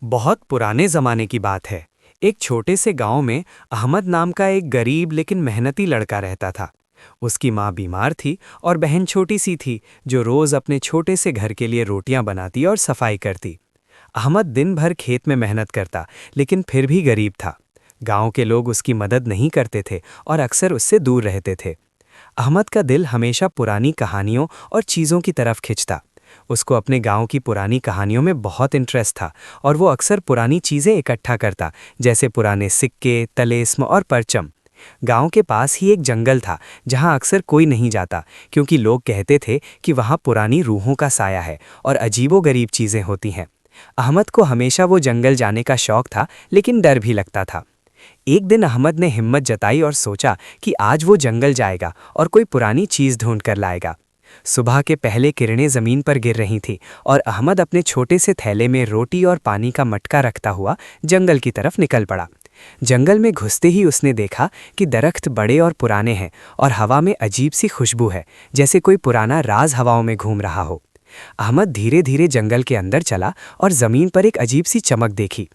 बहुत पुराने ज़माने की बात है। एक छोटे से गांव में अहमद नाम का एक गरीब लेकिन मेहनती लड़का रहता था। उसकी माँ बीमार थी और बहन छोटी सी थी जो रोज़ अपने छोटे से घर के लिए रोटियां बनाती और सफाई करती। अहमद दिन भर खेत में मेहनत करता, लेकिन फिर भी गरीब था। गांव के लोग उसकी मदद नहीं करते थे और अक्सर उससे दूर रहते थे। अहमद का दिल हमेशा पुरानी कहानियों और चीज़ों की तरफ खिंचता। उसको अपने गांव की पुरानी कहानियों में बहुत इंटरेस्ट था और वो अक्सर पुरानी चीज़ें इकट्ठा करता, जैसे पुराने सिक्के, तलेस्म और परचम। गांव के पास ही एक जंगल था जहां अक्सर कोई नहीं जाता, क्योंकि लोग कहते थे कि वहां पुरानी रूहों का साया है और अजीबोगरीब चीज़ें होती हैं। अहमद को हमेशा वो जंगल जाने का शौक था, लेकिन डर भी लगता था। एक दिन अहमद ने हिम्मत जताई और सोचा कि आज वो जंगल जाएगा और कोई पुरानी चीज़ ढूंढ कर लाएगा। सुबह के पहले किरणें ज़मीन पर गिर रही थीं और अहमद अपने छोटे से थैले में रोटी और पानी का मटका रखता हुआ जंगल की तरफ निकल पड़ा। जंगल में घुसते ही उसने देखा कि दरख्त बड़े और पुराने हैं और हवा में अजीब सी खुशबू है, जैसे कोई पुराना राज हवाओं में घूम रहा हो। अहमद धीरे धीरे जंगल के अंदर चला और ज़मीन पर एक अजीब सी चमक देखी।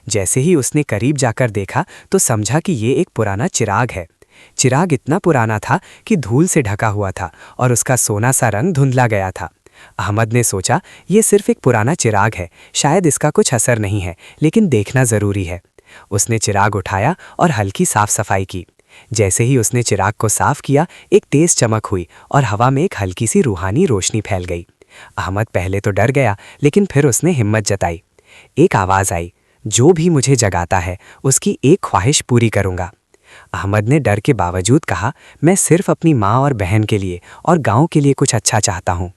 जैसे ही उसने करीब जाकर देखा तो समझा कि ये एक पुराना चिराग है। चिराग इतना पुराना था कि धूल से ढका हुआ था और उसका सोना सा रंग धुंधला गया था। अहमद ने सोचा, ये सिर्फ एक पुराना चिराग है, शायद इसका कुछ असर नहीं है, लेकिन देखना ज़रूरी है। उसने चिराग उठाया और हल्की साफ सफाई की। जैसे ही उसने चिराग को साफ किया, एक तेज चमक हुई और हवा में एक हल्की सी रूहानी रोशनी फैल गई। अहमद पहले तो डर गया, लेकिन फिर उसने हिम्मत जताई। एक आवाज़ आई, जो भी मुझे जगाता है उसकी एक ख्वाहिश पूरी करूंगा। अहमद ने डर के बावजूद कहा, मैं सिर्फ अपनी माँ और बहन के लिए और गांव के लिए कुछ अच्छा चाहता हूँ।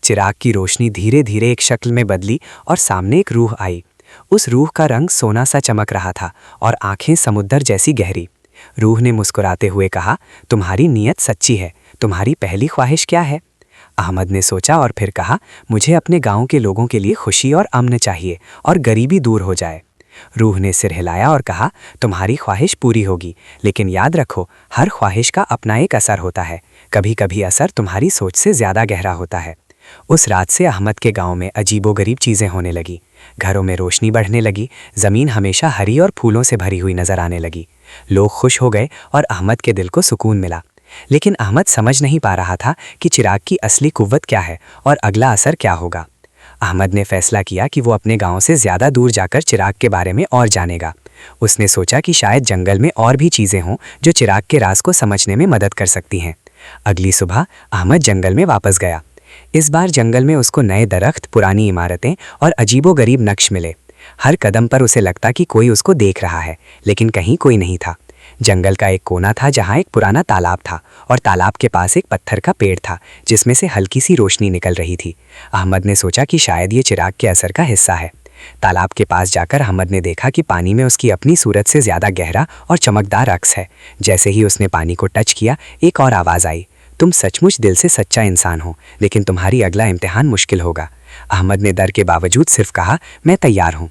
चिराग की रोशनी धीरे धीरे एक शक्ल में बदली और सामने एक रूह आई। उस रूह का रंग सोना सा चमक रहा था और आंखें समुद्र जैसी गहरी। रूह ने मुस्कुराते हुए कहा, तुम्हारी नीयत सच्ची है, तुम्हारी पहली ख्वाहिश क्या है? अहमद ने सोचा और फिर कहा, मुझे अपने गांव के लोगों के लिए खुशी और अमन चाहिए और गरीबी दूर हो जाए। रूह ने सिर हिलाया और कहा, तुम्हारी ख्वाहिश पूरी होगी, लेकिन याद रखो, हर ख्वाहिश का अपना एक असर होता है। कभी कभी असर तुम्हारी सोच से ज़्यादा गहरा होता है। उस रात से अहमद के गांव में अजीबोगरीब चीज़ें होने लगी। घरों में रोशनी बढ़ने लगी, ज़मीन हमेशा हरी और फूलों से भरी हुई नजर आने लगी। लोग खुश हो गए और अहमद के दिल को सुकून मिला। लेकिन अहमद समझ नहीं पा रहा था कि चिराग की असली कुव्वत क्या है और अगला असर क्या होगा। अहमद ने फैसला किया कि वो अपने गांव से ज़्यादा दूर जाकर चिराग के बारे में और जानेगा। उसने सोचा कि शायद जंगल में और भी चीज़ें हों जो चिराग के राज को समझने में मदद कर सकती हैं। अगली सुबह अहमद जंगल में वापस गया। इस बार जंगल में उसको नए दरख्त, पुरानी इमारतें और अजीबोगरीब नक्श मिले। हर कदम पर उसे लगता कि कोई उसको देख रहा है, लेकिन कहीं कोई नहीं था। जंगल का एक कोना था जहां एक पुराना तालाब था और तालाब के पास एक पत्थर का पेड़ था जिसमें से हल्की सी रोशनी निकल रही थी। अहमद ने सोचा कि शायद ये चिराग के असर का हिस्सा है। तालाब के पास जाकर अहमद ने देखा कि पानी में उसकी अपनी सूरत से ज़्यादा गहरा और चमकदार अक्स है। जैसे ही उसने पानी को टच किया, एक और आवाज़ आई, तुम सचमुच दिल से सच्चा इंसान हो, लेकिन तुम्हारी अगला इम्तिहान मुश्किल होगा। अहमद ने डर के बावजूद सिर्फ कहा, मैं तैयार हूँ।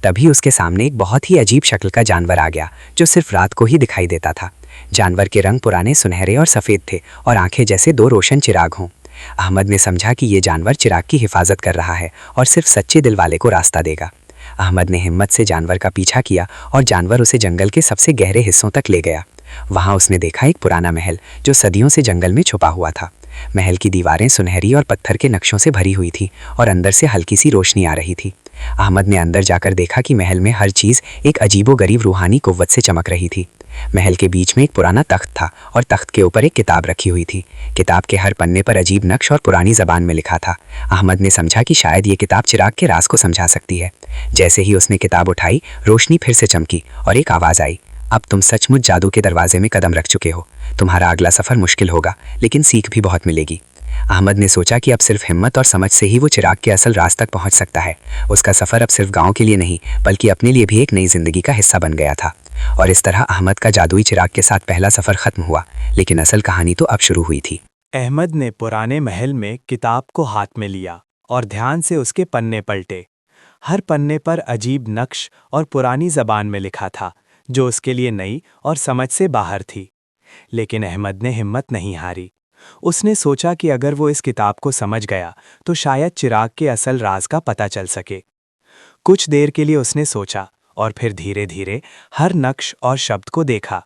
तभी उसके सामने एक बहुत ही अजीब शक्ल का जानवर आ गया जो सिर्फ रात को ही दिखाई देता था। जानवर के रंग पुराने सुनहरे और सफ़ेद थे और आंखें जैसे दो रोशन चिराग हों। अहमद ने समझा कि ये जानवर चिराग की हिफाजत कर रहा है और सिर्फ सच्चे दिल वाले को रास्ता देगा। अहमद ने हिम्मत से जानवर का पीछा किया और जानवर उसे जंगल के सबसे गहरे हिस्सों तक ले गया। वहाँ उसने देखा एक पुराना महल जो सदियों से जंगल में छुपा हुआ था। महल की दीवारें सुनहरी और पत्थर के नक्शों से भरी हुई थी और अंदर से हल्की सी रोशनी आ रही थी। अहमद ने अंदर जाकर देखा कि महल में हर चीज़ एक अजीबोगरीब रूहानी कुव्वत से चमक रही थी। महल के बीच में एक पुराना तख्त था और तख्त के ऊपर एक किताब रखी हुई थी। किताब के हर पन्ने पर अजीब नक्श और पुरानी ज़बान में लिखा था। अहमद ने समझा कि शायद ये किताब चिराग के राज को समझा सकती है। जैसे ही उसने किताब उठाई, रोशनी फिर से चमकी और एक आवाज़ आई, अब तुम सचमुच जादू के दरवाजे में कदम रख चुके हो। तुम्हारा अगला सफ़र मुश्किल होगा, लेकिन सीख भी बहुत मिलेगी। अहमद ने सोचा कि अब सिर्फ हिम्मत और समझ से ही वो चिराग के असल राज तक पहुंच सकता है। उसका सफ़र अब सिर्फ गांव के लिए नहीं, बल्कि अपने लिए भी एक नई जिंदगी का हिस्सा बन गया था। और इस तरह अहमद का जादुई चिराग के साथ पहला सफ़र ख़त्म हुआ, लेकिन असल कहानी तो अब शुरू हुई थी। अहमद ने पुराने महल में किताब को हाथ में लिया और ध्यान से उसके पन्ने पलटे। हर पन्ने पर अजीब नक्श और पुरानी ज़बान में लिखा था, जो उसके लिए नई और समझ से बाहर थी। लेकिन अहमद ने हिम्मत नहीं हारी। उसने सोचा कि अगर वो इस किताब को समझ गया तो शायद चिराग के असल राज का पता चल सके। कुछ देर के लिए उसने सोचा और फिर धीरे धीरे हर नक्श और शब्द को देखा।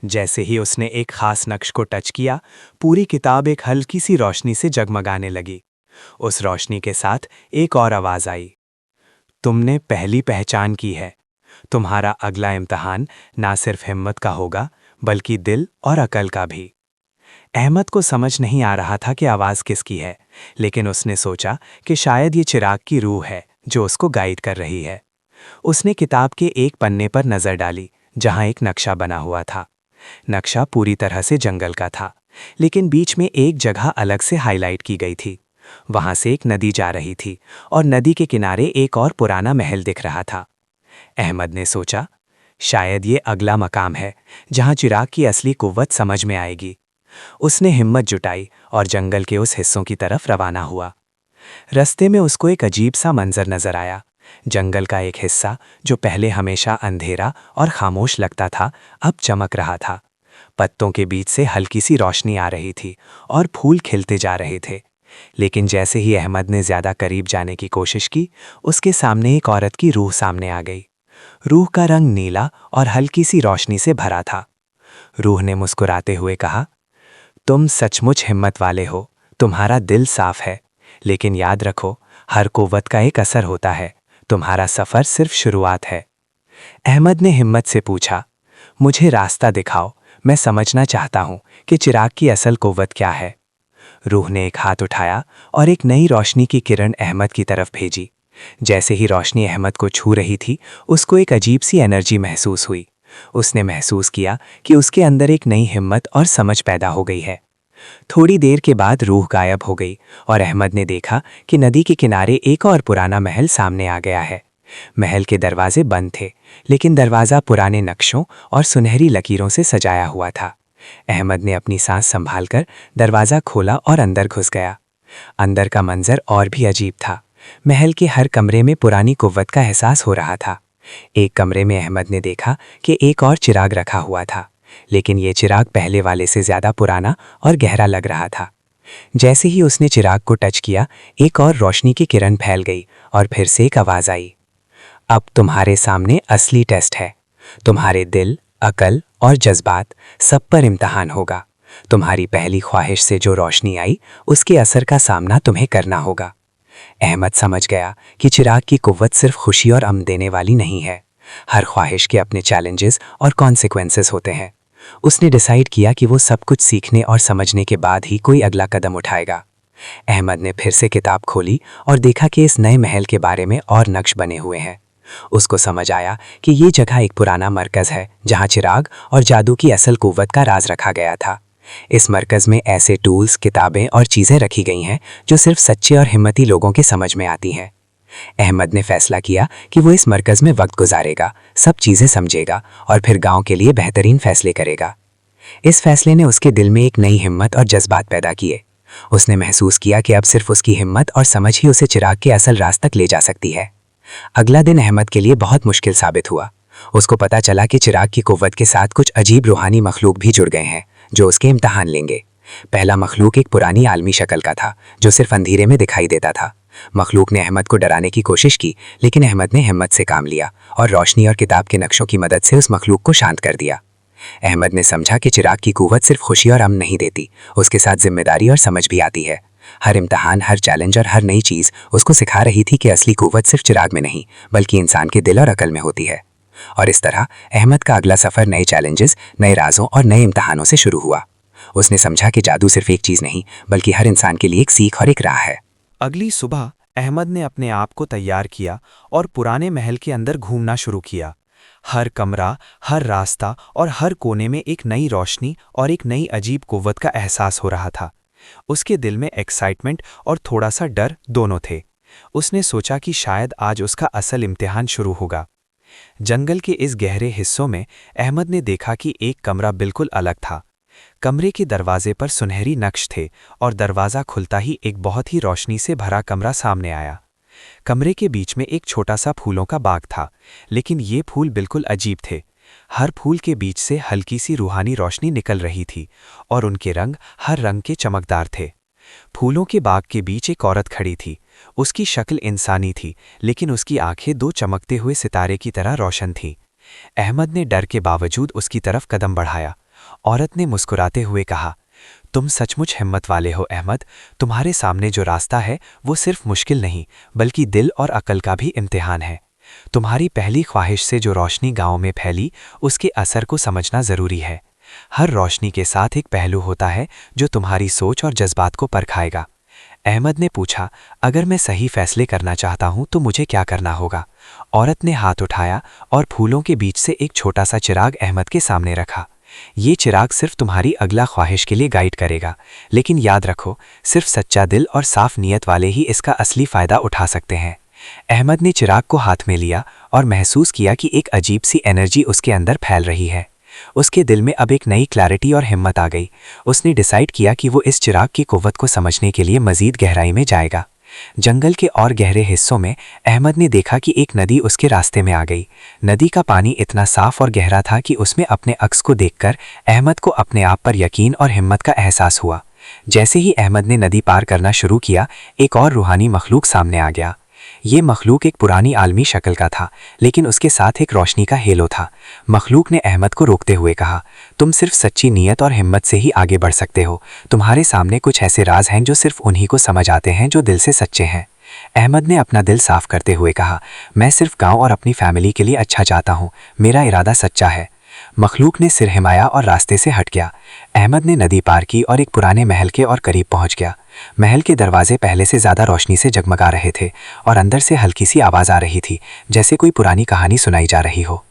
जैसे ही उसने एक खास नक्श को टच किया, पूरी किताब एक हल्की सी रोशनी से जगमगाने लगी। उस रोशनी के साथ एक और आवाज आई, तुमने पहली पहचान की है। तुम्हारा अगला इम्तिहान ना सिर्फ हिम्मत का होगा, बल्कि दिल और अकल का भी। अहमद को समझ नहीं आ रहा था कि आवाज़ किसकी है, लेकिन उसने सोचा कि शायद ये चिराग की रूह है जो उसको गाइड कर रही है। उसने किताब के एक पन्ने पर नज़र डाली जहां एक नक्शा बना हुआ था। नक्शा पूरी तरह से जंगल का था, लेकिन बीच में एक जगह अलग से हाईलाइट की गई थी। वहां से एक नदी जा रही थी और नदी के किनारे एक और पुराना महल दिख रहा था। अहमद ने सोचा, शायद ये अगला मकाम है जहां चिराग की असली कुव्वत समझ में आएगी। उसने हिम्मत जुटाई और जंगल के उस हिस्सों की तरफ रवाना हुआ। रास्ते में उसको एक अजीब सा मंजर नजर आया। जंगल का एक हिस्सा जो पहले हमेशा अंधेरा और खामोश लगता था, अब चमक रहा था। पत्तों के बीच से हल्की सी रोशनी आ रही थी और फूल खिलते जा रहे थे। लेकिन जैसे ही अहमद ने ज्यादा करीब जाने की कोशिश की, उसके सामने एक औरत की रूह सामने आ गई। रूह का रंग नीला और हल्की सी रोशनी से भरा था। रूह ने मुस्कुराते हुए कहा, तुम सचमुच हिम्मत वाले हो, तुम्हारा दिल साफ है। लेकिन याद रखो, हर कुव्वत का एक असर होता है। तुम्हारा सफ़र सिर्फ शुरुआत है। अहमद ने हिम्मत से पूछा, मुझे रास्ता दिखाओ, मैं समझना चाहता हूँ कि चिराग की असल कुव्वत क्या है। रूह ने एक हाथ उठाया और एक नई रोशनी की किरण अहमद की तरफ भेजी। जैसे ही रोशनी अहमद को छू रही थी, उसको एक अजीब सी एनर्जी महसूस हुई। उसने महसूस किया कि उसके अंदर एक नई हिम्मत और समझ पैदा हो गई है। थोड़ी देर के बाद रूह गायब हो गई और अहमद ने देखा कि नदी के किनारे एक और पुराना महल सामने आ गया है। महल के दरवाजे बंद थे, लेकिन दरवाज़ा पुराने नक्शों और सुनहरी लकीरों से सजाया हुआ था। अहमद ने अपनी सांस संभालकर दरवाज़ा खोला और अंदर घुस गया। अंदर का मंजर और भी अजीब था। महल के हर कमरे में पुरानी कुव्वत का एहसास हो रहा था। एक कमरे में अहमद ने देखा कि एक और चिराग रखा हुआ था, लेकिन ये चिराग पहले वाले से ज़्यादा पुराना और गहरा लग रहा था। जैसे ही उसने चिराग को टच किया, एक और रोशनी की किरण फैल गई और फिर से एक आवाज़ आई, अब तुम्हारे सामने असली टेस्ट है। तुम्हारे दिल, अकल और जज्बात सब पर इम्तहान होगा। तुम्हारी पहली ख्वाहिश से जो रोशनी आई, उसके असर का सामना तुम्हें करना होगा। अहमद समझ गया कि चिराग की कुव्वत सिर्फ खुशी और अमन देने वाली नहीं है। हर ख्वाहिश के अपने चैलेंजेस और कॉन्सिक्वेंसेस होते हैं। उसने डिसाइड किया कि वो सब कुछ सीखने और समझने के बाद ही कोई अगला कदम उठाएगा। अहमद ने फिर से किताब खोली और देखा कि इस नए महल के बारे में और नक्श बने हुए हैं। उसको समझ आया कि ये जगह एक पुराना मरकज़ है जहाँ चिराग और जादू की असल कुव्वत का राज रखा गया था। इस मरकज़ में ऐसे टूल्स, किताबें और चीज़ें रखी गई हैं जो सिर्फ सच्चे और हिम्मती लोगों के समझ में आती हैं। अहमद ने फैसला किया कि वो इस मरकज़ में वक्त गुजारेगा, सब चीज़ें समझेगा और फिर गांव के लिए बेहतरीन फैसले करेगा। इस फैसले ने उसके दिल में एक नई हिम्मत और जज्बात पैदा किए। उसने महसूस किया कि अब सिर्फ उसकी हिम्मत और समझ ही उसे चिराग के असल राज तक ले जा सकती है। अगला दिन अहमद के लिए बहुत मुश्किल साबित हुआ। उसको पता चला कि चिराग की कुव्वत के साथ कुछ अजीब रूहानी मखलूक भी जुड़ गए हैं जो उसके इम्तहान लेंगे। पहला मखलूक एक पुरानी आलमी शक्ल का था जो सिर्फ अंधेरे में दिखाई देता था। मखलूक ने अहमद को डराने की कोशिश की, लेकिन अहमद ने हिम्मत से काम लिया और रोशनी और किताब के नक्शों की मदद से उस मखलूक को शांत कर दिया। अहमद ने समझा कि चिराग की कुव्वत सिर्फ खुशी और अमन नहीं देती, उसके साथ जिम्मेदारी और समझ भी आती है। हर इम्तहान, हर चैलेंज और हर नई चीज़ उसको सिखा रही थी कि असली कुव्वत सिर्फ चिराग में नहीं, बल्कि इंसान के दिल और अकल में होती है। और इस तरह अहमद का अगला सफ़र नए चैलेंजेस, नए राजों और नए इम्तहानों से शुरू हुआ। उसने समझा कि जादू सिर्फ एक चीज़ नहीं, बल्कि हर इंसान के लिए एक सीख और एक राह है। अगली सुबह अहमद ने अपने आप को तैयार किया और पुराने महल के अंदर घूमना शुरू किया। हर कमरा, हर रास्ता और हर कोने में एक नई रोशनी और एक नई अजीब कुव्वत का एहसास हो रहा था। उसके दिल में एक्साइटमेंट और थोड़ा सा डर दोनों थे। उसने सोचा कि शायद आज उसका असल इम्तिहान शुरू होगा। जंगल के इस गहरे हिस्सों में अहमद ने देखा कि एक कमरा बिल्कुल अलग था। कमरे के दरवाजे पर सुनहरी नक्श थे और दरवाज़ा खुलता ही एक बहुत ही रोशनी से भरा कमरा सामने आया। कमरे के बीच में एक छोटा सा फूलों का बाग था, लेकिन ये फूल बिल्कुल अजीब थे। हर फूल के बीच से हल्की सी रूहानी रोशनी निकल रही थी और उनके रंग हर रंग के चमकदार थे। फूलों के बाग के बीच एक औरत खड़ी थी। उसकी शक्ल इंसानी थी, लेकिन उसकी आंखें दो चमकते हुए सितारे की तरह रोशन थीं। अहमद ने डर के बावजूद उसकी तरफ कदम बढ़ाया। औरत ने मुस्कुराते हुए कहा, तुम सचमुच हिम्मत वाले हो अहमद। तुम्हारे सामने जो रास्ता है वो सिर्फ मुश्किल नहीं, बल्कि दिल और अकल का भी इम्तिहान है। तुम्हारी पहली ख्वाहिश से जो रोशनी गांव में फैली, उसके असर को समझना ज़रूरी है। हर रोशनी के साथ एक पहलू होता है जो तुम्हारी सोच और जज्बात को परखाएगा। अहमद ने पूछा, अगर मैं सही फैसले करना चाहता हूं तो मुझे क्या करना होगा? औरत ने हाथ उठाया और फूलों के बीच से एक छोटा सा चिराग अहमद के सामने रखा। ये चिराग सिर्फ तुम्हारी अगला ख्वाहिश के लिए गाइड करेगा, लेकिन याद रखो, सिर्फ सच्चा दिल और साफ नीयत वाले ही इसका असली फ़ायदा उठा सकते हैं। अहमद ने चिराग को हाथ में लिया और महसूस किया कि एक अजीब सी एनर्जी उसके अंदर फैल रही है। उसके दिल में अब एक नई क्लैरिटी और हिम्मत आ गई। उसने डिसाइड किया कि वो इस चिराग की कुव्वत को समझने के लिए मज़ीद गहराई में जाएगा। जंगल के और गहरे हिस्सों में अहमद ने देखा कि एक नदी उसके रास्ते में आ गई। नदी का पानी इतना साफ और गहरा था कि उसमें अपने अक्स को देखकर अहमद को अपने आप पर यकीन और हिम्मत का एहसास हुआ। जैसे ही अहमद ने नदी पार करना शुरू किया, एक और रूहानी मखलूक सामने आ गया। ये मखलूक एक पुरानी आलमी शक्ल का था, लेकिन उसके साथ एक रोशनी का हेलो था। मखलूक ने अहमद को रोकते हुए कहा, तुम सिर्फ सच्ची नीयत और हिम्मत से ही आगे बढ़ सकते हो। तुम्हारे सामने कुछ ऐसे राज हैं जो सिर्फ उन्हीं को समझ आते हैं जो दिल से सच्चे हैं। अहमद ने अपना दिल साफ करते हुए कहा, मैं सिर्फ गांव और अपनी फैमिली के लिए अच्छा चाहता हूँ। मेरा इरादा सच्चा है। मखलूक ने सिर हिमाया और रास्ते से हट गया। अहमद ने नदी पार की और एक पुराने महल के और करीब पहुंच गया। महल के दरवाजे पहले से ज़्यादा रोशनी से जगमगा रहे थे और अंदर से हल्की सी आवाज़ आ रही थी, जैसे कोई पुरानी कहानी सुनाई जा रही हो।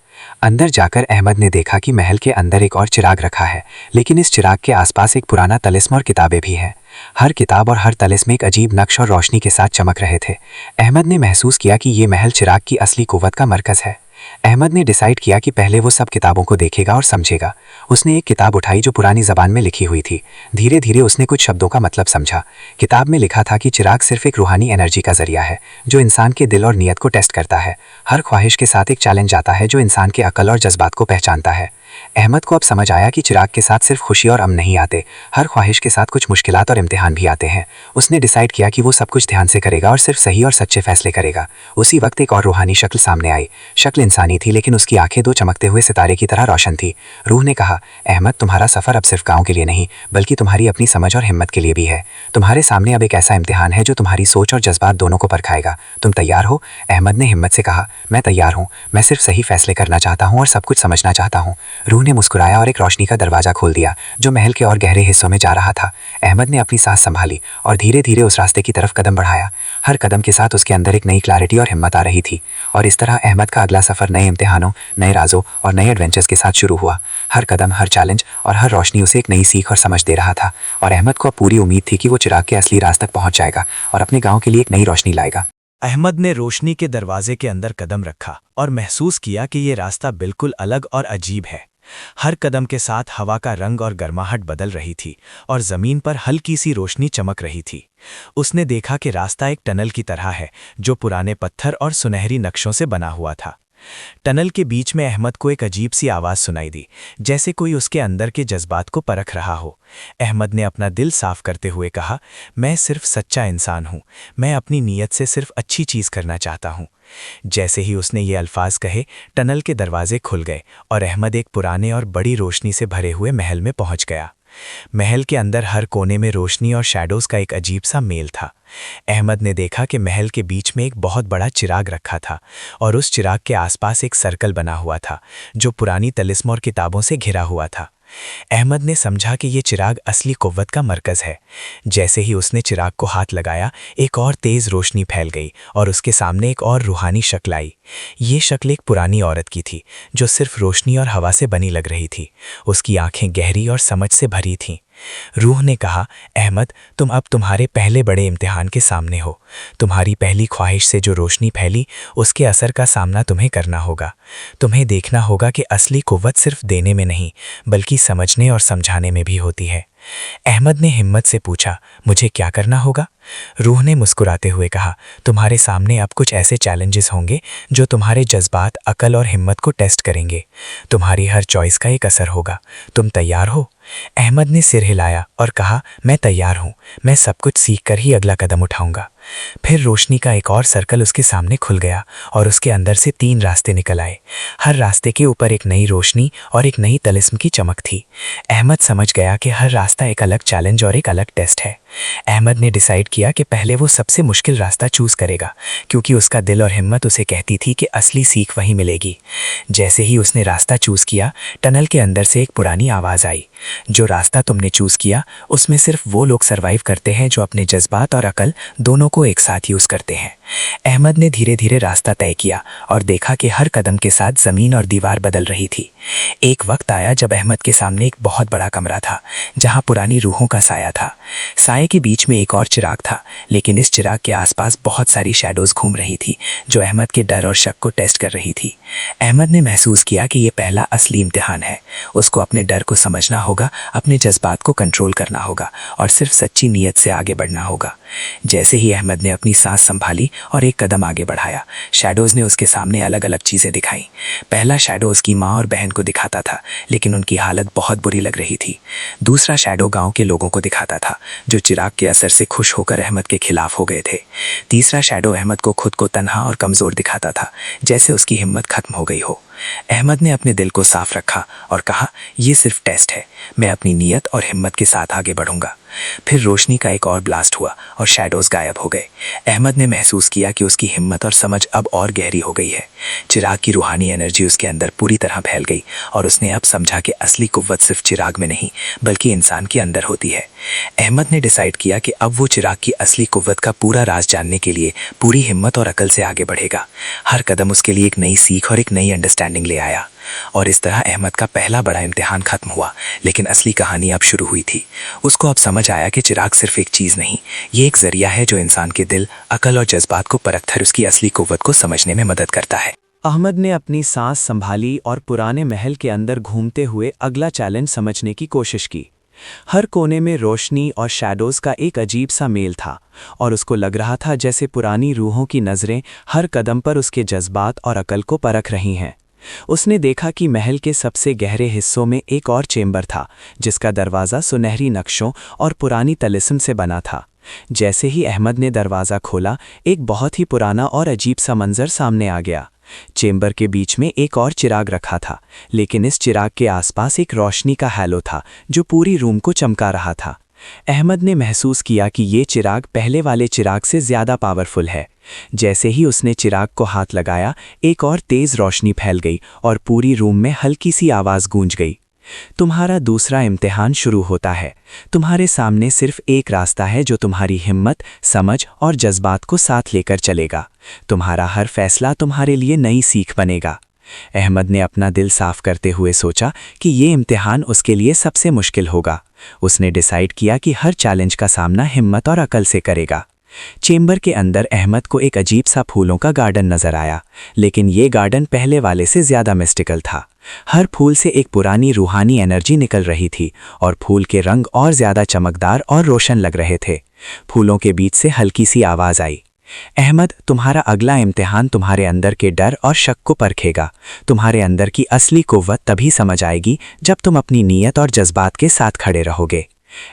अंदर जाकर अहमद ने देखा कि महल के अंदर एक और चिराग रखा है, लेकिन इस चिराग के आसपास एक पुराना तलिस्म और किताबें भी हैं। हर किताब और हर तलिस्म एक अजीब नक्श और रोशनी के साथ चमक रहे थे। अहमद ने महसूस किया कि ये महल चिराग की असली कुव्वत का मरकज़ है। अहमद ने डिसाइड किया कि पहले वो सब किताबों को देखेगा और समझेगा। उसने एक किताब उठाई जो पुरानी ज़बान में लिखी हुई थी। धीरे धीरे उसने कुछ शब्दों का मतलब समझा। किताब में लिखा था कि चिराग सिर्फ एक रूहानी एनर्जी का जरिया है जो इंसान के दिल और नीयत को टेस्ट करता है। हर ख्वाहिश के साथ एक चैलेंज आता है जो इंसान के अकल और जज्बात को पहचानता है। अहमद को अब समझ आया कि चिराग के साथ सिर्फ खुशी और अमन नहीं आते, हर ख्वाहिश के साथ कुछ मुश्किलात और इम्तिहान भी आते हैं। उसने डिसाइड किया कि वो सब कुछ ध्यान से करेगा और सिर्फ सही और सच्चे फैसले करेगा। उसी वक्त एक और रूहानी शक्ल सामने आई। शक्ल इंसानी थी, लेकिन उसकी आंखें दो चमकते हुए सितारे की तरह रोशन थी। रूह ने कहा, अहमद, तुम्हारा सफ़र अब सिर्फ गाँव के लिए नहीं, बल्कि तुम्हारी अपनी समझ और हिम्मत के लिए भी है। तुम्हारे सामने अब एक ऐसा इम्तिहान है जो तुम्हारी सोच और जज्बात दोनों को परखाएगा। तुम तैयार हो? अहमद ने हिम्मत से कहा, मैं तैयार हूँ। मैं सिर्फ सही फैसले करना चाहता हूँ और सब कुछ समझना चाहता हूँ। रूह ने मुस्कुराया और एक रोशनी का दरवाजा खोल दिया जो महल के और गहरे हिस्सों में जा रहा था। अहमद ने अपनी सांस संभाली और धीरे धीरे उस रास्ते की तरफ कदम बढ़ाया। हर कदम के साथ उसके अंदर एक नई क्लैरिटी और हिम्मत आ रही थी। और इस तरह अहमद का अगला सफ़र नए इम्तिहानों, नए राजों और नए एडवेंचर्स के साथ शुरू हुआ। हर कदम, हर चैलेंज और हर रोशनी उसे एक नई सीख और समझ दे रहा था। और अहमद को अब पूरी उम्मीद थी कि वो चिराग के असली राज तक पहुंच जाएगा और अपने गाँव के लिए एक नई रोशनी लाएगा। अहमद ने रोशनी के दरवाजे के अंदर कदम रखा और महसूस किया कि ये रास्ता बिल्कुल अलग और अजीब है। हर कदम के साथ हवा का रंग और गर्माहट बदल रही थी और जमीन पर हल्की सी रोशनी चमक रही थी। उसने देखा कि रास्ता एक टनल की तरह है जो पुराने पत्थर और सुनहरी नक्शों से बना हुआ था। टनल के बीच में अहमद को एक अजीब सी आवाज़ सुनाई दी, जैसे कोई उसके अंदर के जज्बात को परख रहा हो। अहमद ने अपना दिल साफ करते हुए कहा, मैं सिर्फ सच्चा इंसान हूँ। मैं अपनी नीयत से सिर्फ अच्छी चीज़ करना चाहता हूँ। जैसे ही उसने ये अल्फाज कहे, टनल के दरवाजे खुल गए और अहमद एक पुराने और बड़ी रोशनी से भरे हुए महल में पहुंच गया। महल के अंदर हर कोने में रोशनी और शैडोज़ का एक अजीब सा मेल था। अहमद ने देखा कि महल के बीच में एक बहुत बड़ा चिराग रखा था और उस चिराग के आसपास एक सर्कल बना हुआ था जो पुरानी तलिस्म और किताबों से घिरा हुआ था। अहमद ने समझा कि ये चिराग असली कुव्वत का मरकज़ है। जैसे ही उसने चिराग को हाथ लगाया, एक और तेज़ रोशनी फैल गई और उसके सामने एक और रूहानी शक्ल आई। ये शक्ल एक पुरानी औरत की थी जो सिर्फ रोशनी और हवा से बनी लग रही थी। उसकी आंखें गहरी और समझ से भरी थीं। रूह ने कहा, अहमद, तुम अब तुम्हारे पहले बड़े इम्तिहान के सामने हो। तुम्हारी पहली ख्वाहिश से जो रोशनी फैली, उसके असर का सामना तुम्हें करना होगा। तुम्हें देखना होगा कि असली कुव्वत सिर्फ देने में नहीं, बल्कि समझने और समझाने में भी होती है। अहमद ने हिम्मत से पूछा, मुझे क्या करना होगा? रूह ने मुस्कुराते हुए कहा, तुम्हारे सामने अब कुछ ऐसे चैलेंजेस होंगे जो तुम्हारे जज्बात, अकल और हिम्मत को टेस्ट करेंगे। तुम्हारी हर चॉइस का एक असर होगा। तुम तैयार हो? अहमद ने सिर हिलाया और कहा, मैं तैयार हूँ। मैं सब कुछ सीख कर ही अगला कदम उठाऊंगा। फिर रोशनी का एक और सर्कल उसके सामने खुल गया और उसके अंदर से 3 रास्ते निकल आए। हर रास्ते के ऊपर एक नई रोशनी और एक नई तिलिस्म की चमक थी। अहमद समझ गया कि हर रास्ता एक अलग चैलेंज और एक अलग टेस्ट है। अहमद ने डिसाइड किया कि पहले वो सबसे मुश्किल रास्ता चूज करेगा, क्योंकि उसका दिल और हिम्मत उसे कहती थी कि असली सीख वहीं मिलेगी। जैसे ही उसने रास्ता चूज किया, टनल के अंदर से एक पुरानी आवाज आई, जो रास्ता तुमने चूज किया उसमें सिर्फ वो लोग सरवाइव करते हैं जो अपने जज्बात और अकल दोनों को एक साथ यूज करते हैं। अहमद ने धीरे धीरे रास्ता तय किया और देखा कि हर कदम के साथ जमीन और दीवार बदल रही थी। एक वक्त आया जब अहमद के सामने एक बहुत बड़ा कमरा था, जहां पुरानी रूहों का साया था। साये के बीच में एक और चिराग था, लेकिन इस चिराग के आसपास बहुत सारी शैडोज घूम रही थी, जो अहमद के डर और शक को टेस्ट कर रही थी। अहमद ने महसूस किया कि ये पहला असली इम्तिहान है। उसको अपने डर को समझना होगा, अपने जज्बात को कंट्रोल करना होगा और सिर्फ सच्ची नीयत से आगे बढ़ना होगा। जैसे ही अहमद ने अपनी सांस संभाली और एक कदम आगे बढ़ाया, शैडोज ने उसके सामने अलग अलग चीजें दिखाई। पहला शैडो उसकी माँ और बहन को दिखाता था, लेकिन उनकी हालत बहुत बुरी लग रही थी। दूसरा शैडो गांव के लोगों को दिखाता था, जो चिराग के असर से खुश होकर अहमद के खिलाफ हो गए थे। तीसरा शैडो अहमद को खुद को तन्हा और कमजोर दिखाता था, जैसे उसकी हिम्मत खत्म हो गई हो। अहमद ने अपने दिल को साफ रखा और कहा, यह सिर्फ टेस्ट है, मैं अपनी नीयत और हिम्मत के साथ आगे बढ़ूंगा। फिर रोशनी का एक और ब्लास्ट हुआ और शैडोज गायब हो गए। अहमद ने महसूस किया कि उसकी हिम्मत और समझ अब और गहरी हो गई है। चिराग की रूहानी एनर्जी उसके अंदर पूरी तरह फैल गई और उसने अब समझा कि असली कुव्वत सिर्फ चिराग में नहीं, बल्कि इंसान के अंदर होती है। अहमद ने डिसाइड किया कि अब वो चिराग की असली कुव्वत का पूरा राज जानने के लिए पूरी हिम्मत और अकल से आगे बढ़ेगा। हर कदम उसके लिए एक नई सीख और एक नई अंडरस्टैंडिंग ले आया। और इस तरह अहमद का पहला बड़ा इम्तिहान खत्म हुआ, लेकिन असली कहानी अब शुरू हुई थी। उसको अब समझ आया कि चिराग सिर्फ एक चीज नहीं, ये एक जरिया है जो इंसान के दिल, अकल और जज्बात को परखकर उसकी असली कुव्वत को समझने में मदद करता है। अहमद ने अपनी सांस संभाली और पुराने महल के अंदर घूमते हुए अगला चैलेंज समझने की कोशिश की। हर कोने में रोशनी और शैडोज का एक अजीब सा मेल था और उसको लग रहा था जैसे पुरानी रूहों की नज़रें हर कदम पर उसके जज्बात और अकल को परख रही हैं। उसने देखा कि महल के सबसे गहरे हिस्सों में एक और चेंबर था, जिसका दरवाज़ा सुनहरी नक्शों और पुरानी तलिस्म से बना था। जैसे ही अहमद ने दरवाज़ा खोला, एक बहुत ही पुराना और अजीब सा मंजर सामने आ गया। चेंबर के बीच में एक और चिराग रखा था, लेकिन इस चिराग के आसपास एक रोशनी का हैलो था जो पूरी रूम को चमका रहा था। अहमद ने महसूस किया कि ये चिराग पहले वाले चिराग से ज़्यादा पावरफुल है। जैसे ही उसने चिराग को हाथ लगाया, एक और तेज़ रोशनी फैल गई और पूरी रूम में हल्की सी आवाज़ गूंज गई। तुम्हारा दूसरा इम्तिहान शुरू होता है। तुम्हारे सामने सिर्फ एक रास्ता है जो तुम्हारी हिम्मत, समझ और जज्बात को साथ लेकर चलेगा। तुम्हारा हर फैसला तुम्हारे लिए नई सीख बनेगा। अहमद ने अपना दिल साफ करते हुए सोचा कि ये इम्तिहान उसके लिए सबसे मुश्किल होगा। उसने डिसाइड किया कि हर चैलेंज का सामना हिम्मत और अकल से करेगा। चेंबर के अंदर अहमद को एक अजीब सा फूलों का गार्डन नजर आया, लेकिन ये गार्डन पहले वाले से ज़्यादा मिस्टिकल था। हर फूल से एक पुरानी रूहानी एनर्जी निकल रही थी और फूल के रंग और ज़्यादा चमकदार और रोशन लग रहे थे। फूलों के बीच से हल्की सी आवाज़ आई, अहमद, तुम्हारा अगला इम्तिहान तुम्हारे अंदर के डर और शक को परखेगा। तुम्हारे अंदर की असली कुव्वत तभी समझ आएगी जब तुम अपनी नीयत और जज्बात के साथ खड़े रहोगे।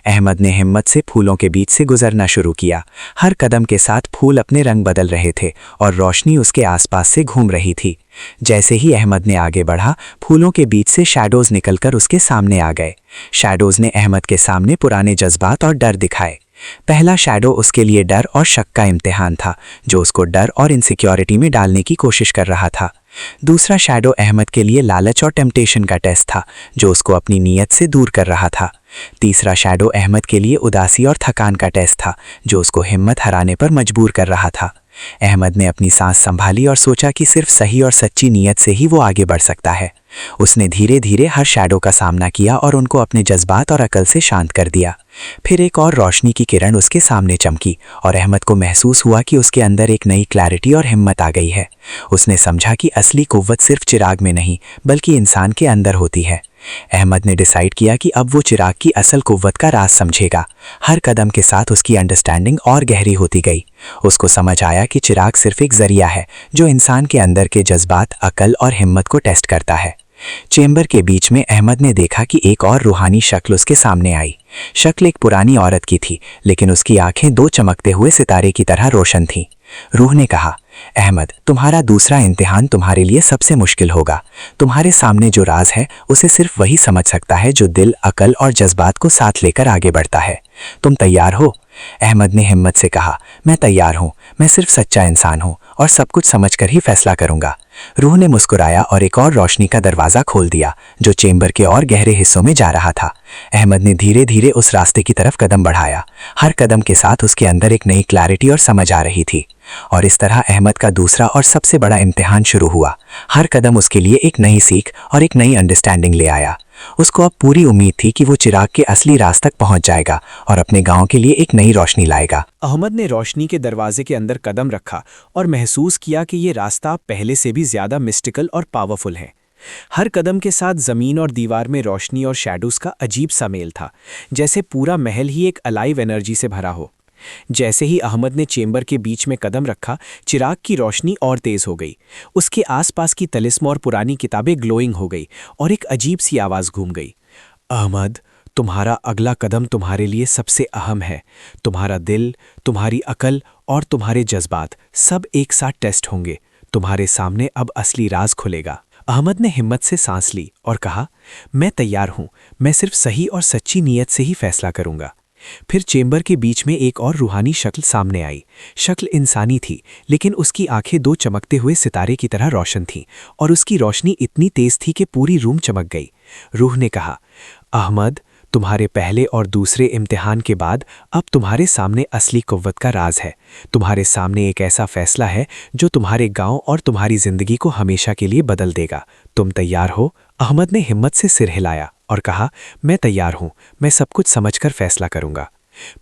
अहमद ने हिम्मत से फूलों के बीच से गुजरना शुरू किया। हर कदम के साथ फूल अपने रंग बदल रहे थे और रोशनी उसके आसपास से घूम रही थी। जैसे ही अहमद ने आगे बढ़ा, फूलों के बीच से शैडोज निकलकर उसके सामने आ गए। शैडोज ने अहमद के सामने पुराने जज्बात और डर दिखाए। पहला शैडो उसके लिए डर और शक का इम्तिहान था, जो उसको डर और इनसिक्योरिटी में डालने की कोशिश कर रहा था। दूसरा शैडो अहमद के लिए लालच और टेम्पटेशन का टेस्ट था, जो उसको अपनी नीयत से दूर कर रहा था। तीसरा शैडो अहमद के लिए उदासी और थकान का टेस्ट था, जो उसको हिम्मत हराने पर मजबूर कर रहा था। अहमद ने अपनी सांस संभाली और सोचा कि सिर्फ सही और सच्ची नीयत से ही वो आगे बढ़ सकता है। उसने धीरे धीरे हर शैडो का सामना किया और उनको अपने जज्बात और अकल से शांत कर दिया। फिर एक और रोशनी की किरण उसके सामने चमकी और अहमद को महसूस हुआ कि उसके अंदर एक नई क्लैरिटी और हिम्मत आ गई है। उसने समझा कि असली कुव्वत सिर्फ चिराग में नहीं, बल्कि इंसान के अंदर होती है। अहमद ने डिसाइड किया कि अब वो चिराग की असल कुव्वत का राज समझेगा। हर कदम के साथ उसकी अंडरस्टैंडिंग और गहरी होती गई। उसको समझ आया कि चिराग सिर्फ एक जरिया है जो इंसान के अंदर के जज्बात, अकल और हिम्मत को टेस्ट करता है। चेंबर के बीच में अहमद ने देखा कि एक और रूहानी शक्ल उसके सामने आई। शक्ल एक पुरानी औरत की थी, लेकिन उसकी आंखें दो चमकते हुए सितारे की तरह रोशन थीं। रूह ने कहा, अहमद, तुम्हारा दूसरा इम्तिहान तुम्हारे लिए सबसे मुश्किल होगा। तुम्हारे सामने जो राज है उसे सिर्फ वही समझ सकता है जो दिल, अकल और जज्बात को साथ लेकर आगे बढ़ता है। तुम तैयार हो? अहमद ने हिम्मत से कहा, मैं तैयार हूँ। मैं सिर्फ सच्चा इंसान हूँ और सब कुछ समझकर ही फैसला करूंगा। रूह ने मुस्कुराया और एक और रोशनी का दरवाज़ा खोल दिया जो चेंबर के और गहरे हिस्सों में जा रहा था। अहमद ने धीरे धीरे उस रास्ते की तरफ कदम बढ़ाया। हर कदम के साथ उसके अंदर एक नई क्लैरिटी और समझ आ रही थी। और इस तरह अहमद का दूसरा और सबसे बड़ा इम्तिहान शुरू हुआ। हर कदम उसके लिए एक नई सीख और एक नई अंडरस्टैंडिंग ले आया। उसको अब पूरी उम्मीद थी कि वो चिराग के असली राज तक पहुंच जाएगा और अपने गांव के लिए एक नई रोशनी लाएगा। अहमद ने रोशनी के दरवाजे के अंदर कदम रखा और महसूस किया कि ये रास्ता पहले से भी ज्यादा मिस्टिकल और पावरफुल है। हर कदम के साथ जमीन और दीवार में रोशनी और शैडोज का अजीब सा मेल था, जैसे पूरा महल ही एक अलाइव एनर्जी से भरा हो। जैसे ही अहमद ने चेंबर के बीच में कदम रखा, चिराग की रोशनी और तेज हो गई। उसके आसपास की तलिस्म और पुरानी किताबें ग्लोइंग हो गई और एक अजीब सी आवाज़ घूम गई। अहमद, तुम्हारा अगला कदम तुम्हारे लिए सबसे अहम है। तुम्हारा दिल, तुम्हारी अकल और तुम्हारे जज्बात सब एक साथ टेस्ट होंगे। तुम्हारे सामने अब असली राज खुलेगा। अहमद ने हिम्मत से सांस ली और कहा, मैं तैयार हूं। मैं सिर्फ सही और सच्ची नीयत से ही फैसला करूंगा। फिर चेंबर के बीच में एक और रूहानी शक्ल सामने आई। शक्ल इंसानी थी, लेकिन उसकी आंखें दो चमकते हुए सितारे की तरह रोशन थीं और उसकी रोशनी इतनी तेज थी कि पूरी रूम चमक गई। रूह ने कहा, अहमद, तुम्हारे पहले और दूसरे इम्तिहान के बाद अब तुम्हारे सामने असली कुव्वत का राज है। तुम्हारे सामने एक ऐसा फैसला है जो तुम्हारे गांव और तुम्हारी जिंदगी को हमेशा के लिए बदल देगा। तुम तैयार हो? अहमद ने हिम्मत से सिर हिलाया और कहा, मैं तैयार हूं। मैं सब कुछ समझकर फैसला करूंगा।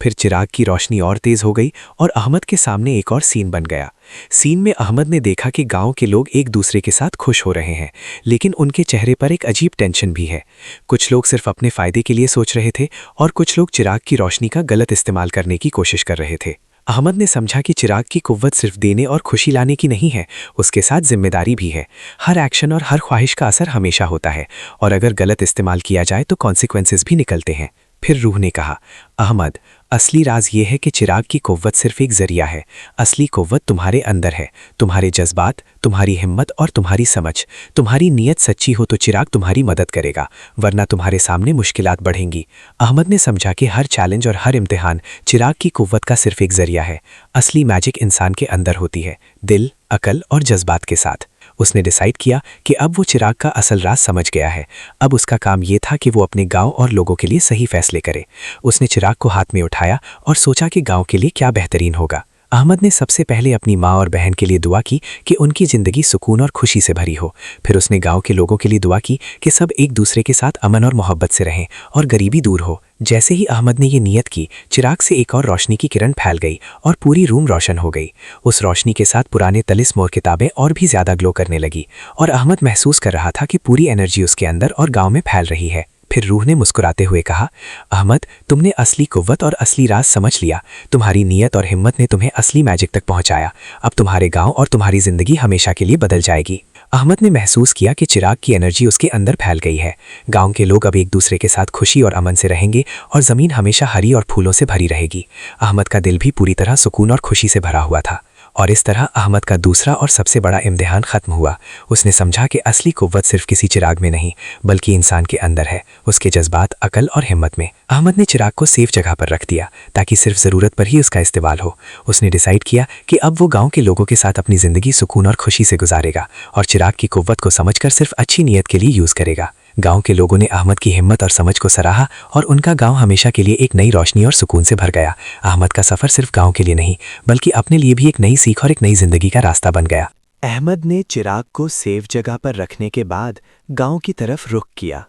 फिर चिराग की रोशनी और तेज हो गई और अहमद के सामने एक और सीन बन गया। सीन में अहमद ने देखा कि गांव के लोग एक दूसरे के साथ खुश हो रहे हैं, लेकिन उनके चेहरे पर एक अजीब टेंशन भी है। कुछ लोग सिर्फ अपने फायदे के लिए सोच रहे थे और कुछ लोग चिराग की रोशनी का गलत इस्तेमाल करने की कोशिश कर रहे थे। अहमद ने समझा कि चिराग की कुव्वत सिर्फ देने और खुशी लाने की नहीं है, उसके साथ जिम्मेदारी भी है। हर एक्शन और हर ख्वाहिश का असर हमेशा होता है और अगर गलत इस्तेमाल किया जाए तो कॉन्सिक्वेंसेस भी निकलते हैं। फिर रूह ने कहा, अहमद, असली राज ये है कि चिराग की कुव्वत सिर्फ एक जरिया है। असली कुव्वत तुम्हारे अंदर है। तुम्हारे जज्बात, तुम्हारी हिम्मत और तुम्हारी समझ। तुम्हारी नीयत सच्ची हो तो चिराग तुम्हारी मदद करेगा, वरना तुम्हारे सामने मुश्किलात बढ़ेंगी। अहमद ने समझा कि हर चैलेंज और हर इम्तिहान चिराग की कुव्वत का सिर्फ एक जरिया है। असली मैजिक इंसान के अंदर होती है, दिल, अकल और जज्बात के साथ। उसने डिसाइड किया कि अब वो चिराग का असल राज समझ गया है। अब उसका काम ये था कि वो अपने गांव और लोगों के लिए सही फैसले करे। उसने चिराग को हाथ में उठाया और सोचा कि गांव के लिए क्या बेहतरीन होगा। अहमद ने सबसे पहले अपनी माँ और बहन के लिए दुआ की कि उनकी ज़िंदगी सुकून और खुशी से भरी हो। फिर उसने गांव के लोगों के लिए दुआ की कि सब एक दूसरे के साथ अमन और मोहब्बत से रहें और गरीबी दूर हो। जैसे ही अहमद ने ये नियत की, चिराग से एक और रोशनी की किरण फैल गई और पूरी रूम रोशन हो गई। उस रोशनी के साथ पुराने तलिस्म और किताबें और भी ज़्यादा ग्लो करने लगी और अहमद महसूस कर रहा था कि पूरी एनर्जी उसके अंदर और गाँव में फैल रही है। फिर रूह ने मुस्कुराते हुए कहा, अहमद, तुमने असली कुव्वत और असली राज समझ लिया। तुम्हारी नीयत और हिम्मत ने तुम्हें असली मैजिक तक पहुंचाया। अब तुम्हारे गांव और तुम्हारी जिंदगी हमेशा के लिए बदल जाएगी। अहमद ने महसूस किया कि चिराग की एनर्जी उसके अंदर फैल गई है। गांव के लोग अब एक दूसरे के साथ खुशी और अमन से रहेंगे और ज़मीन हमेशा हरी और फूलों से भरी रहेगी। अहमद का दिल भी पूरी तरह सुकून और खुशी से भरा हुआ था। और इस तरह अहमद का दूसरा और सबसे बड़ा इम्तिहान ख़त्म हुआ। उसने समझा कि असली कुव्वत सिर्फ किसी चिराग में नहीं, बल्कि इंसान के अंदर है, उसके जज्बात, अकल और हिम्मत में। अहमद ने चिराग को सेफ जगह पर रख दिया ताकि सिर्फ ज़रूरत पर ही उसका इस्तेमाल हो। उसने डिसाइड किया कि अब वो गांव के लोगों के साथ अपनी ज़िंदगी सुकून और खुशी से गुजारेगा और चिराग की कुव्वत को समझकर सिर्फ अच्छी नीयत के लिए यूज़ करेगा। गांव के लोगों ने अहमद की हिम्मत और समझ को सराहा और उनका गांव हमेशा के लिए एक नई रोशनी और सुकून से भर गया। अहमद का सफ़र सिर्फ गांव के लिए नहीं, बल्कि अपने लिए भी एक नई सीख और एक नई जिंदगी का रास्ता बन गया। अहमद ने चिराग को सेफ जगह पर रखने के बाद गांव की तरफ रुख किया।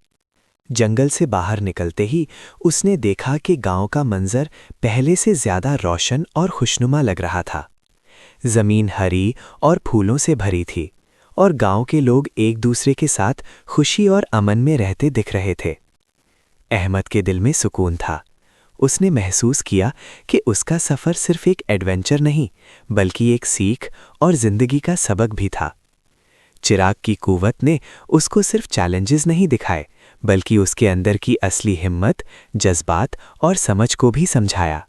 जंगल से बाहर निकलते ही उसने देखा कि गांव का मंजर पहले से ज़्यादा रोशन और खुशनुमा लग रहा था। ज़मीन हरी और फूलों से भरी थी और गांव के लोग एक दूसरे के साथ खुशी और अमन में रहते दिख रहे थे। अहमद के दिल में सुकून था। उसने महसूस किया कि उसका सफ़र सिर्फ एक एडवेंचर नहीं, बल्कि एक सीख और ज़िंदगी का सबक भी था। चिराग की कुव्वत ने उसको सिर्फ चैलेंजेस नहीं दिखाए, बल्कि उसके अंदर की असली हिम्मत, जज्बात और समझ को भी समझाया।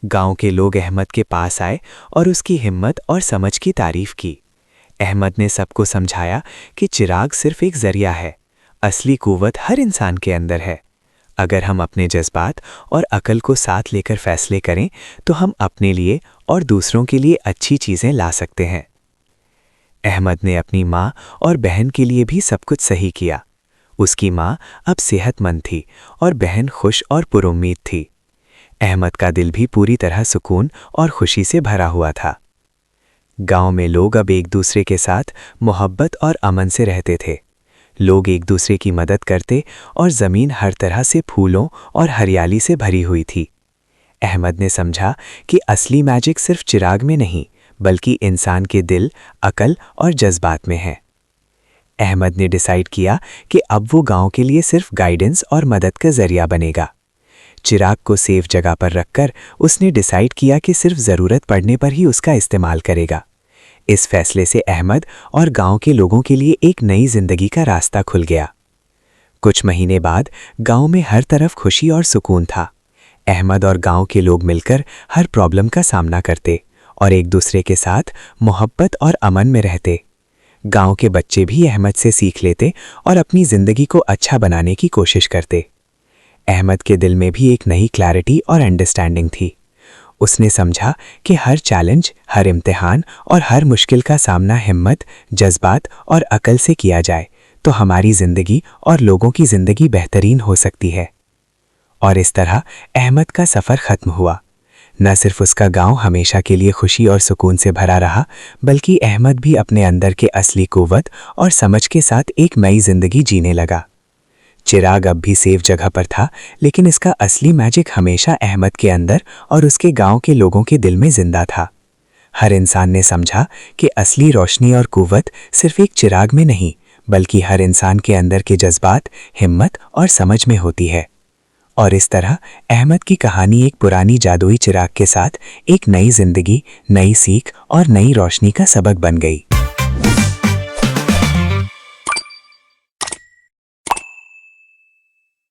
गांव के लोग अहमद के पास आए और उसकी हिम्मत और समझ की तारीफ की। अहमद ने सबको समझाया कि चिराग सिर्फ एक जरिया है, असली कुव्वत हर इंसान के अंदर है। अगर हम अपने जज्बात और अकल को साथ लेकर फैसले करें तो हम अपने लिए और दूसरों के लिए अच्छी चीज़ें ला सकते हैं। अहमद ने अपनी माँ और बहन के लिए भी सब कुछ सही किया। उसकी माँ अब सेहतमंद थी और बहन खुश और पुरुम्मीद थी। अहमद का दिल भी पूरी तरह सुकून और खुशी से भरा हुआ था। गांव में लोग अब एक दूसरे के साथ मोहब्बत और अमन से रहते थे। लोग एक दूसरे की मदद करते और ज़मीन हर तरह से फूलों और हरियाली से भरी हुई थी। अहमद ने समझा कि असली मैजिक सिर्फ चिराग में नहीं, बल्कि इंसान के दिल, अकल और जज्बात में है। अहमद ने डिसाइड किया कि अब वो गांव के लिए सिर्फ गाइडेंस और मदद का जरिया बनेगा। चिराग को सेफ जगह पर रखकर उसने डिसाइड किया कि सिर्फ ज़रूरत पड़ने पर ही उसका इस्तेमाल करेगा। इस फैसले से अहमद और गांव के लोगों के लिए एक नई जिंदगी का रास्ता खुल गया। कुछ महीने बाद गांव में हर तरफ खुशी और सुकून था। अहमद और गांव के लोग मिलकर हर प्रॉब्लम का सामना करते और एक दूसरे के साथ मोहब्बत और अमन में रहते। गांव के बच्चे भी अहमद से सीख लेते और अपनी ज़िंदगी को अच्छा बनाने की कोशिश करते। अहमद के दिल में भी एक नई क्लैरिटी और अंडरस्टैंडिंग थी। उसने समझा कि हर चैलेंज, हर इम्तिहान और हर मुश्किल का सामना हिम्मत, जज्बात और अकल से किया जाए तो हमारी ज़िंदगी और लोगों की ज़िंदगी बेहतरीन हो सकती है। और इस तरह अहमद का सफ़र ख़त्म हुआ। न सिर्फ उसका गांव हमेशा के लिए खुशी और सुकून से भरा रहा, बल्कि अहमद भी अपने अंदर के असली कुव्वत और समझ के साथ एक नई ज़िंदगी जीने लगा। चिराग अब भी सेफ जगह पर था, लेकिन इसका असली मैजिक हमेशा अहमद के अंदर और उसके गांव के लोगों के दिल में जिंदा था। हर इंसान ने समझा कि असली रोशनी और कुव्वत सिर्फ एक चिराग में नहीं, बल्कि हर इंसान के अंदर के जज्बात, हिम्मत और समझ में होती है। और इस तरह अहमद की कहानी एक पुरानी जादुई चिराग के साथ एक नई जिंदगी, नई सीख और नई रोशनी का सबक बन गई।